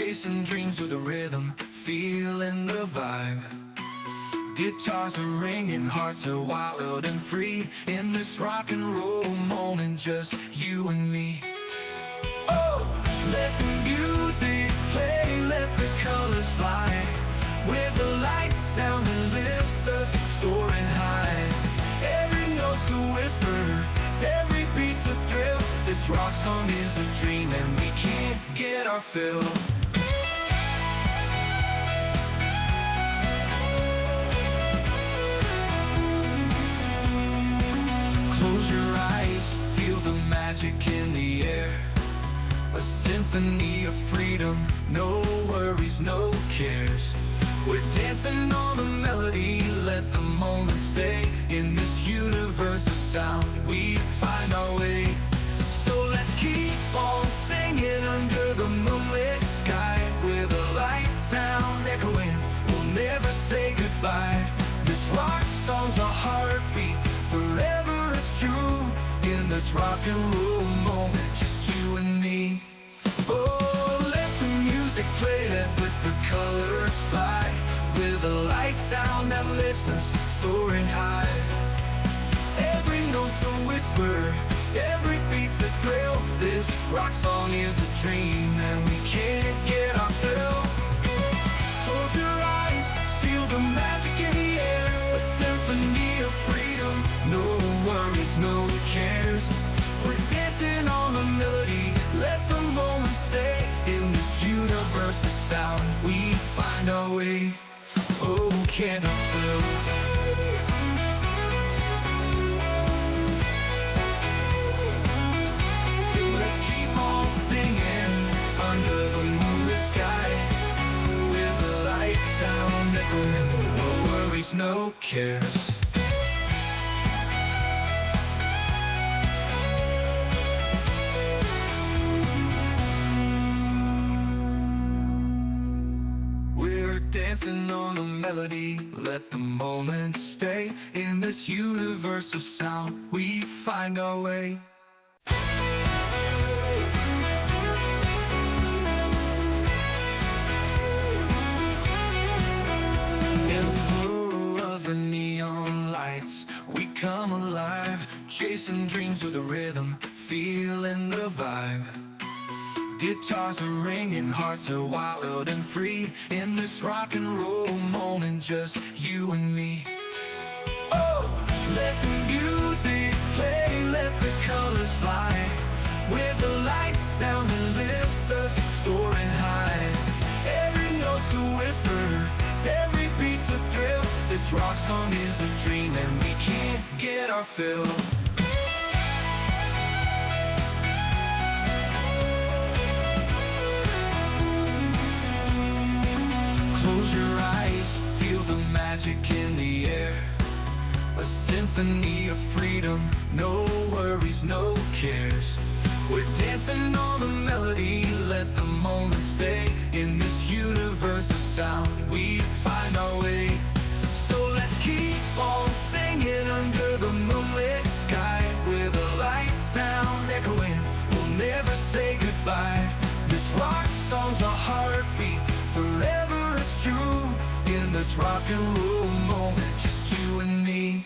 chasing dreams with a rhythm, feeling the vibe. Guitars are ringing, hearts are wild and free. In this rock and roll moment, just you and me. Oh, let the music play, let the colors fly. With the light sound that lifts us, soaring high. Every note's a whisper, every beat's a thrill. This rock song is a dream and we can't get our fill. Close your eyes, feel the magic in the air. A symphony of freedom, no worries, no cares. We're dancing on the melody, let the moment stay. In this universe of sound, we find our way. So let's keep on singing under the moonlit sky. With a light sound echoing, we'll never say goodbye. This rock song's a heartbeat, forever it's true. In this rock and roll moment, just you and me. Oh, let the music play, let the colors fly. With a light sound that lifts us, soaring high. Every note's a whisper, every beat's a thrill. This rock song is a dream and we can't get our fill. Close your eyes, feel the magic in the air. A symphony of freedom, no worries, no cares. We're dancing on the melody, let the moment stay. In this universe of sound, we find our way. Oh, can I feel? So let's keep on singing under the moonlit sky. With the light sound echoing, no worries, no cares. Dancing on the melody, let the moment stay. In this universe of sound, we find our way. In the blue of the neon lights, we come alive. Chasing dreams with a rhythm, feeling the vibe. Guitars are ringing, hearts are wild and free. In this rock and roll moment, just you and me. Oh, let the music play, let the colors fly. With the light sound that lifts us, soaring high. Every note's a whisper, every beat's a thrill. This rock song is a dream and we can't get our fill. Close your eyes, feel the magic in the air. A symphony of freedom, no worries, no cares. We're dancing on the melody, let the moment stay. In this universe of sound, we find our way. So let's keep on singing under the moonlit sky. With a light sound echoing, we'll never say goodbye. This rock song's a heartbeat, forever it's true. In this rock and roll moment, just you and me.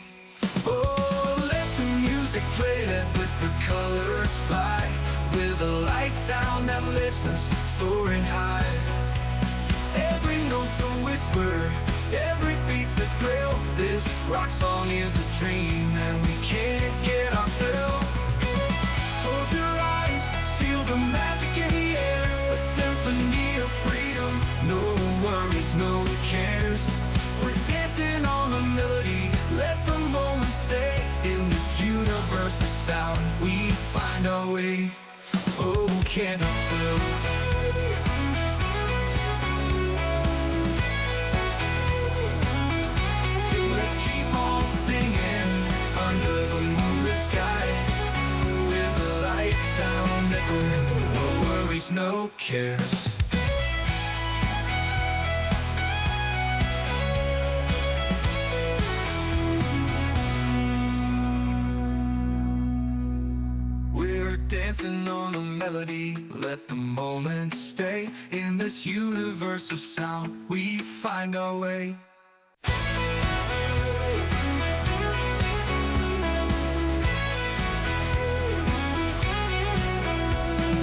Oh, let the music play, let the colors fly. With a light sound that lifts us, soaring high. Every note's a whisper, every beat's a thrill. This rock song is a dream and we can't get our fill. Close your eyes, feel the magic in the air. A symphony of freedom, no worries, no cares. We're dancing on the melody, let the moment stay. In this universe of sound, we find our way. Oh, can I feel? So let's keep on singing under the moonlit sky. With the light sound echoing, no worries, no cares. dancing on a melody, let the moment stay. In this universe of sound, we find our way.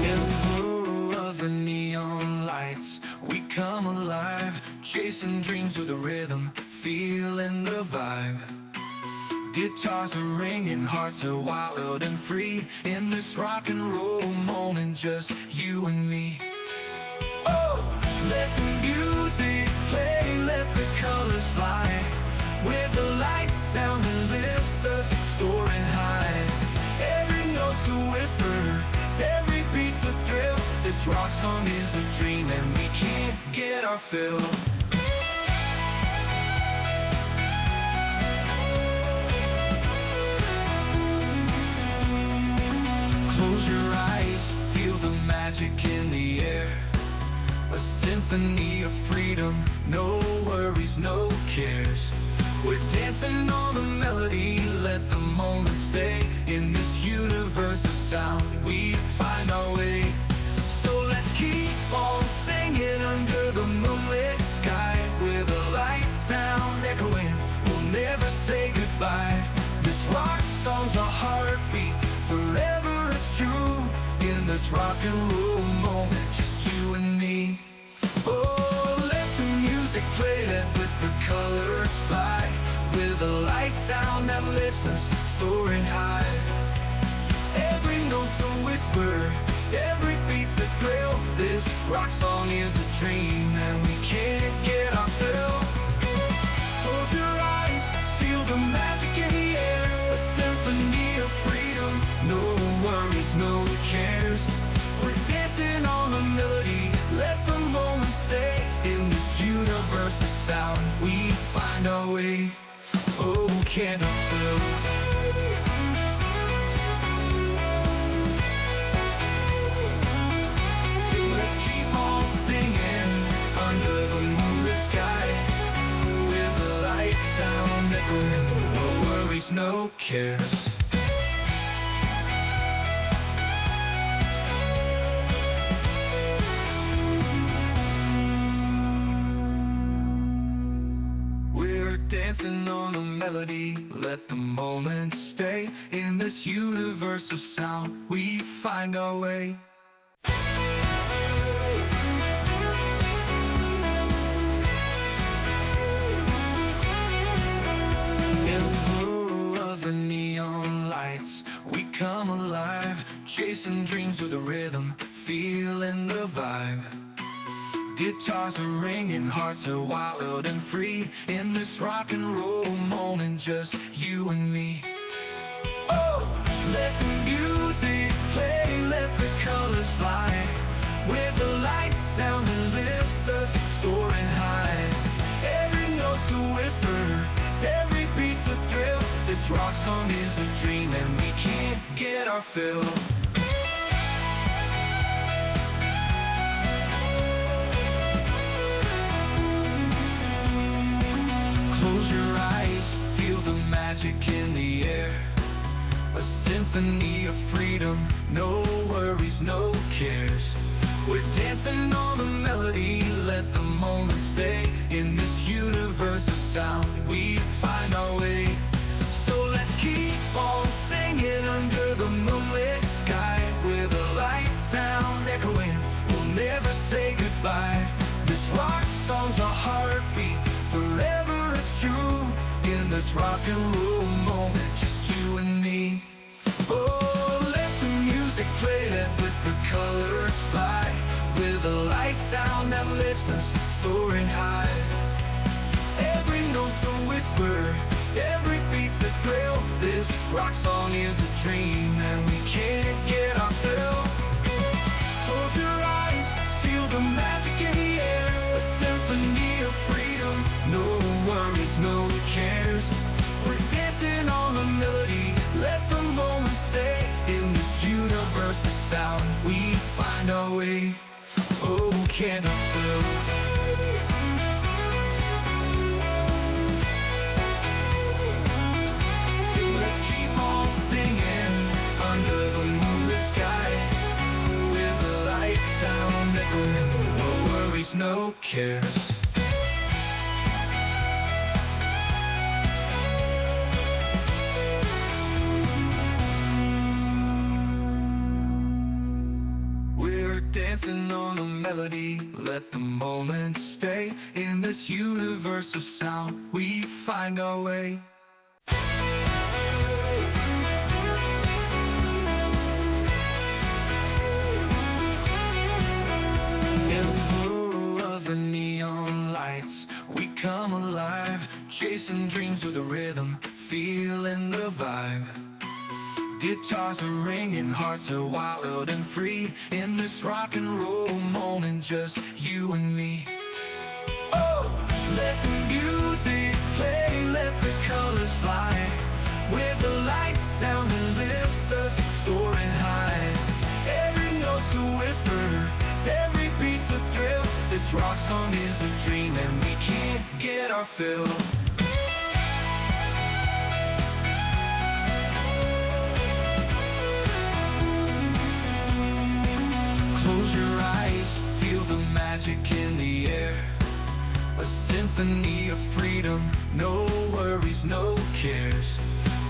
In the blue of the neon lights, we come alive, chasing dreams with a rhythm, feeling the vibe. Guitars are ringing, hearts are wild and free. In this rock and roll moment, just you and me. Oh, let the music play, let the colors fly. With the light sound that lifts us, soaring high. Every note's a whisper, every beat's a thrill. This rock song is a dream and we can't get our fill. Close your eyes, feel the magic in the air. A symphony of freedom, no worries, no cares. We're dancing on the melody, let the moment stay. In this universe of sound, we find our way. So let's keep on singing under the moonlit sky. With a light sound echoing, we'll never say goodbye. This rock song's our heartbeat, forever it's true. In this rock and roll moment, just you and me. Oh, let the music play, let the colors fly. With a light sound that lifts us, soaring high. Every note's a whisper, every beat's a thrill. This rock song is a dream and we can't get our fill. Close your eyes, feel the magic in the air. A symphony of freedom, no worries, no cares. We're dancing on a melody, let the moment stay. In this universe of sound, we find our way. Oh, can't I feel? So let's keep on singing under the moonlit sky. With the light sound echoing, no worries, no cares. Dancing on a melody, let the moment stay. In this universe of sound, we find our way. In the blue of the neon lights, we come alive, chasing dreams with a rhythm, feeling the vibe. Guitars are ringing, hearts are wild and free. In this rock and roll moment, just you and me. Oh, let the music play, let the colors fly. With the light sound that lifts us, soaring high. Every note's a whisper, every beat's a thrill. This rock song is a dream and we can't get our fill. Close your eyes, feel the magic in the air. A symphony of freedom, no worries, no cares. We're dancing on the melody, let the moment stay. In this universe of sound, we find our way. So let's keep on singing under the moonlit sky. With a light sound echoing, we'll never say goodbye. This rock song's our heartbeat, forever it's true. In this rock and roll moment, just you and me. Oh, let the music play, let the colors fly. With a light sound that lifts us, soaring high. Every note's a whisper, every beat's a thrill. This rock song is a dream and we can't get our fill. Close your eyes, feel the magic in the air. A symphony of freedom, no worries, no cares. We're dancing on a melody, let the moment stay. In this universe of sound, we find our way. Oh, can't I feel? So let's keep on singing under the moonlit sky. cares. We're dancing on a melody, let the moment stay. In this universe of sound, we find our way. The neon lights, we come alive, chasing dreams with the rhythm, feeling the vibe. Guitars are ringing, hearts are wild and free, in this rock and roll moment, just you and me. Oh, let the music play, let the colors fly, with the light sound that lifts us soaring high. Every note's a whisper, every beat's a thrill. This rock song is a dream and we can't get our fill. Close your eyes, feel the magic in the air. A symphony of freedom, no worries, no cares.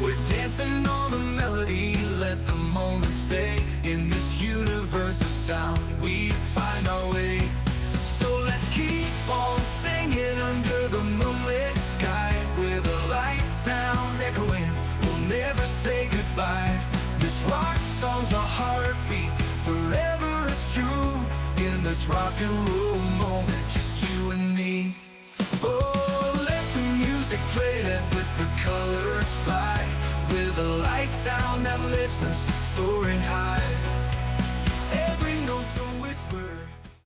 We're dancing on the melody, let the moment stay. In this universe of sound, we find our way. So let's keep on singing under the moonlit sky, with a light sound echoing, we'll never say goodbye. This rock song's a heartbeat, forever it's true. In this rock and roll moment, just you and me. Oh, let the music play, let the colors fly, with a light sound that lifts us soaring high.